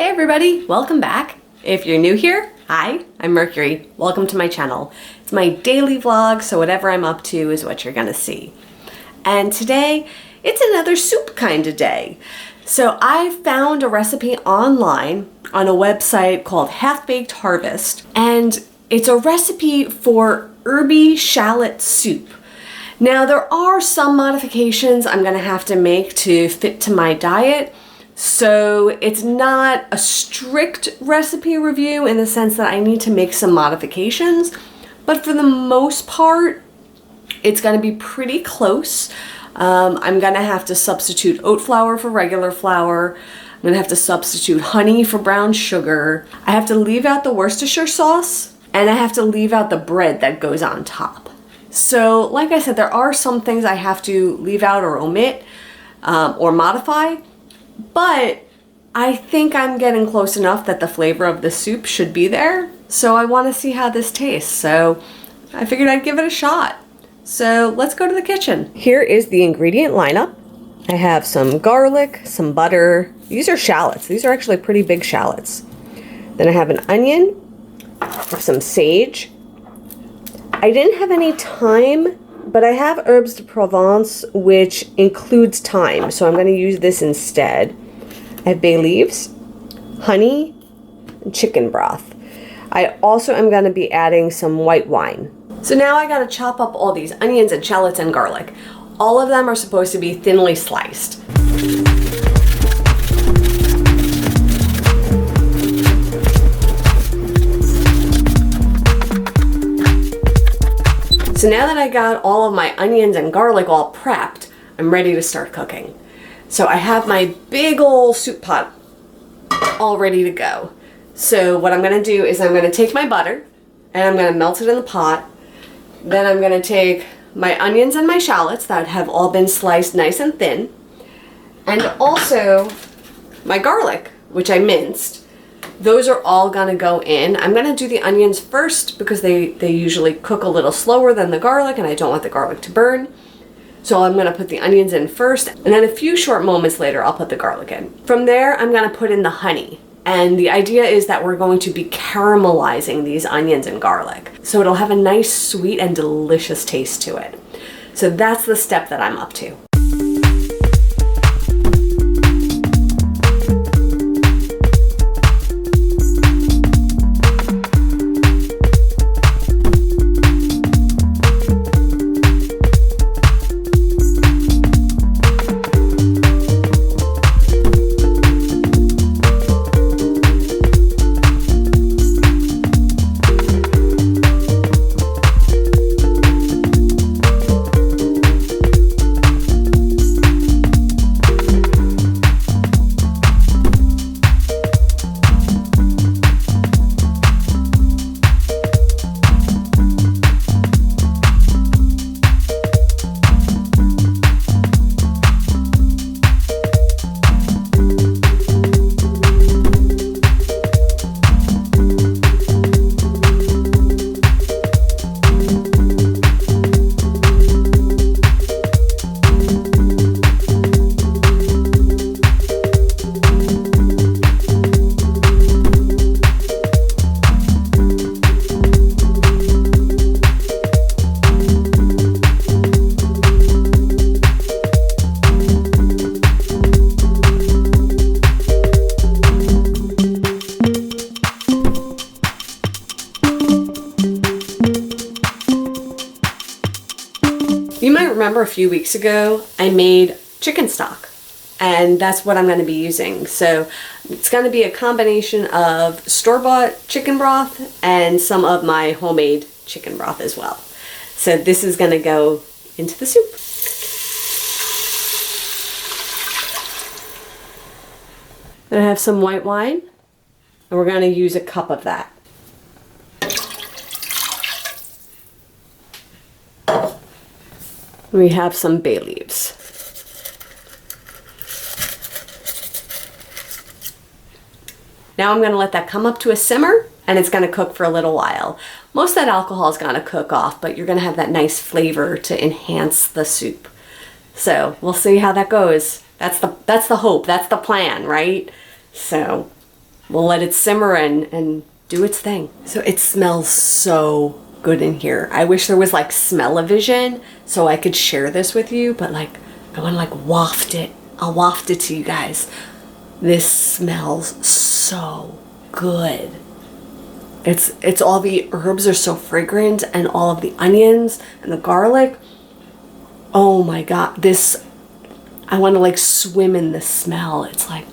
Hey everybody, welcome back. If you're new here, hi, I'm Mercury. Welcome to my channel. It's my daily vlog, so whatever I'm up to is what you're gonna see. And today, it's another soup kind of day. So I found a recipe online on a website called Half Baked Harvest, and it's a recipe for herby shallot soup. Now there are some modifications I'm gonna have to make to fit to my diet. So it's not a strict recipe review in the sense that I need to make some modifications, but for the most part, it's gonna be pretty close. I'm gonna have to substitute oat flour for regular flour. I'm gonna have to substitute honey for brown sugar. I have to leave out the Worcestershire sauce, and I have to leave out the bread that goes on top. So like I said, there are some things I have to leave out or omit or modify. But I think I'm getting close enough that the flavor of the soup should be there. So I want to see how this tastes. So I figured I'd give it a shot. So let's go to the kitchen. Here is the ingredient lineup. I have some garlic, some butter. These are shallots. These are actually pretty big shallots. Then I have an onion, some sage. I didn't have any thyme, but I have herbes de Provence, which includes thyme, so I'm going to use this instead. I have bay leaves, honey, and chicken broth. I also am going to be adding some white wine. So now I got to chop up all these onions and shallots and garlic. All of them are supposed to be thinly sliced. So now that I got all of my onions and garlic all prepped, I'm ready to start cooking. So I have my big old soup pot all ready to go. So what I'm gonna do is I'm gonna take my butter and I'm gonna melt it in the pot. Then I'm gonna take my onions and my shallots that have all been sliced nice and thin. And also my garlic, which I minced. Those are all gonna go in. I'm gonna do the onions first because they usually cook a little slower than the garlic and I don't want the garlic to burn. So I'm gonna put the onions in first, and then a few short moments later I'll put the garlic in. From there I'm gonna put in the honey. And the idea is that we're going to be caramelizing these onions and garlic. So it'll have a nice sweet and delicious taste to it. So that's the step that I'm up to. You might remember a few weeks ago, I made chicken stock, and that's what I'm going to be using. So it's going to be a combination of store-bought chicken broth and some of my homemade chicken broth as well. So this is going to go into the soup. Then I have some white wine, and we're going to use a cup of that. We have some bay leaves. Now I'm going to let that come up to a simmer, and it's going to cook for a little while. Most of that alcohol is going to cook off, but you're going to have that nice flavor to enhance the soup. So we'll see how that goes. That's the hope. That's the plan, right? So we'll let it simmer and do its thing. So it smells so good in here. I wish there was like smell-o-vision so I could share this with you, but like I want to like waft it. I'll waft it to you guys. This smells so good. It's all the herbs are so fragrant, and all of the onions and the garlic. Oh my God, this, I want to like swim in the smell. It's like,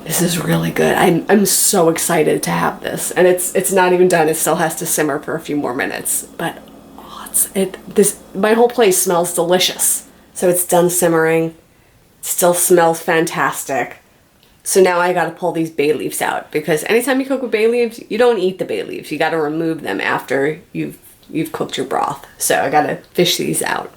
this is really good. I'm so excited to have this, and it's not even done. It still has to simmer for a few more minutes, but my whole place smells delicious. So it's done simmering. Still smells fantastic. So now I gotta pull these bay leaves out, because anytime you cook with bay leaves, you don't eat the bay leaves. You gotta remove them after you've cooked your broth. So I gotta fish these out.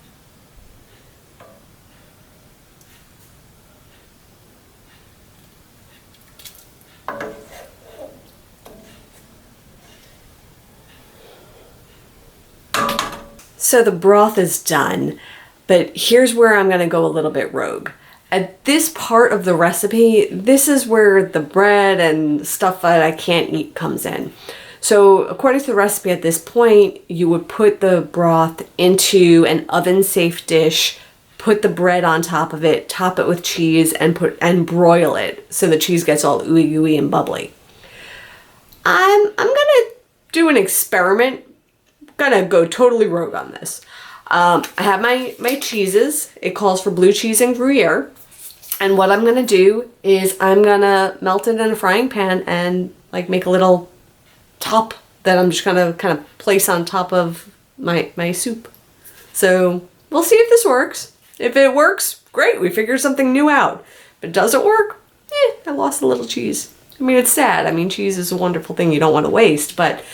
So the broth is done, but here's where I'm gonna go a little bit rogue. At this part of the recipe, this is where the bread and stuff that I can't eat comes in. So according to the recipe at this point, you would put the broth into an oven-safe dish, put the bread on top of it, top it with cheese, and broil it so the cheese gets all ooey gooey and bubbly. I'm gonna do an experiment. I'm gonna go totally rogue on this. I have my cheeses. It calls for blue cheese and Gruyere. And what I'm gonna do is I'm gonna melt it in a frying pan and like make a little top that I'm just gonna kind of place on top of my soup. So we'll see if this works. If it works, great, we figured something new out. If it doesn't work, I lost a little cheese. I mean, it's sad. I mean, cheese is a wonderful thing you don't want to waste, but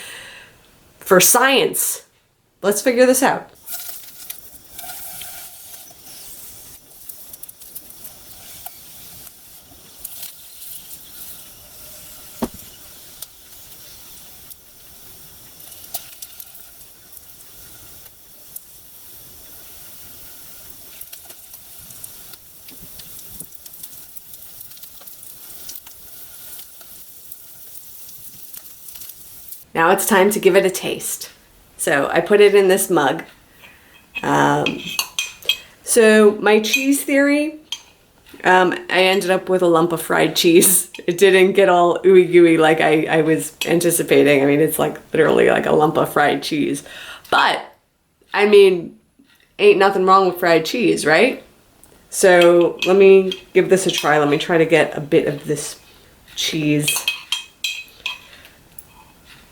for science, let's figure this out. Now it's time to give it a taste. So I put it in this mug. So my cheese theory, I ended up with a lump of fried cheese. It didn't get all ooey gooey like I was anticipating. I mean, it's like literally like a lump of fried cheese. But, I mean, ain't nothing wrong with fried cheese, right? So let me give this a try. Let me try to get a bit of this cheese.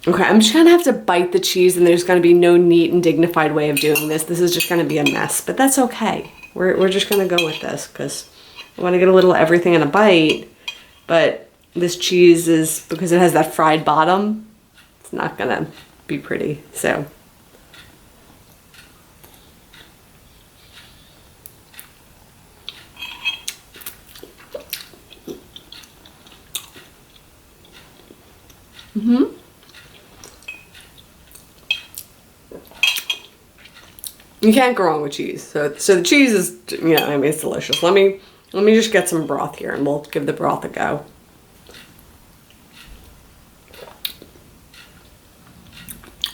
Okay, I'm just gonna have to bite the cheese, and there's gonna be no neat and dignified way of doing this. This is just gonna be a mess, but that's okay. We're just gonna go with this because I wanna get a little everything in a bite, but this cheese is, because it has that fried bottom, it's not gonna be pretty, so. You can't go wrong with cheese. So the cheese is, you know, I mean, it's delicious. Let me just get some broth here, and we'll give the broth a go.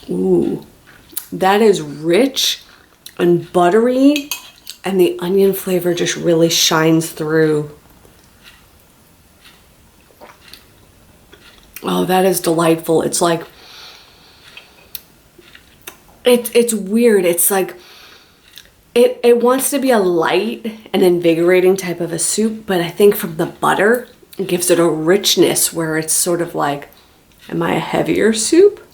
Ooh, that is rich and buttery, and the onion flavor just really shines through. Oh, that is delightful. It's like, it's weird. It's like, it wants to be a light and invigorating type of a soup, but I think from the butter, it gives it a richness where it's sort of like, am I a heavier soup?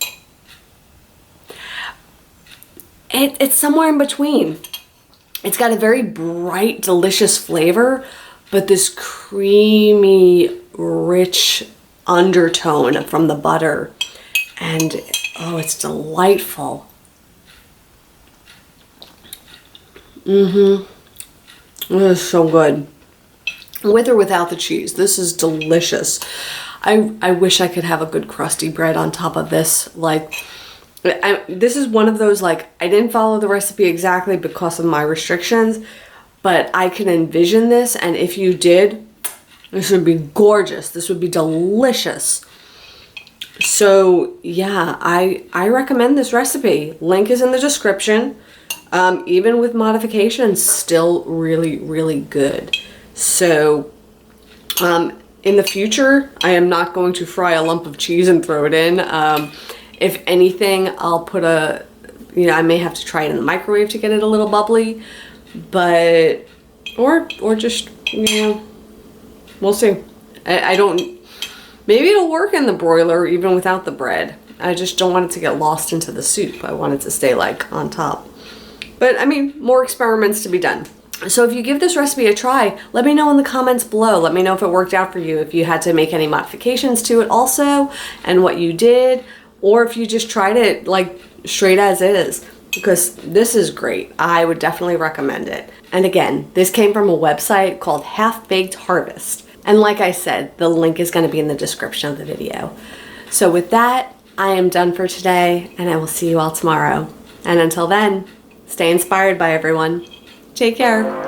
It's somewhere in between. It's got a very bright, delicious flavor, but this creamy, rich undertone from the butter. And, oh, it's delightful. This is so good. With or without the cheese, this is delicious. I wish I could have a good crusty bread on top of this. Like, this is one of those, like, I didn't follow the recipe exactly because of my restrictions, but I can envision this, and if you did, This would be gorgeous. This would be delicious. So yeah, I recommend this recipe. Link is in the description. Even with modifications, still really, really good. So in the future, I am not going to fry a lump of cheese and throw it in. If anything, I'll put I may have to try it in the microwave to get it a little bubbly, but, or just, we'll see. I don't, maybe it'll work in the broiler even without the bread. I just don't want it to get lost into the soup. I want it to stay like on top. But I mean, more experiments to be done. So if you give this recipe a try, let me know in the comments below. Let me know if it worked out for you, if you had to make any modifications to it also, and what you did, or if you just tried it like straight as is, because this is great. I would definitely recommend it. And again, this came from a website called Half Baked Harvest. And like I said, the link is going to be in the description of the video. So with that, I am done for today, and I will see you all tomorrow. And until then, stay inspired by everyone. Take care.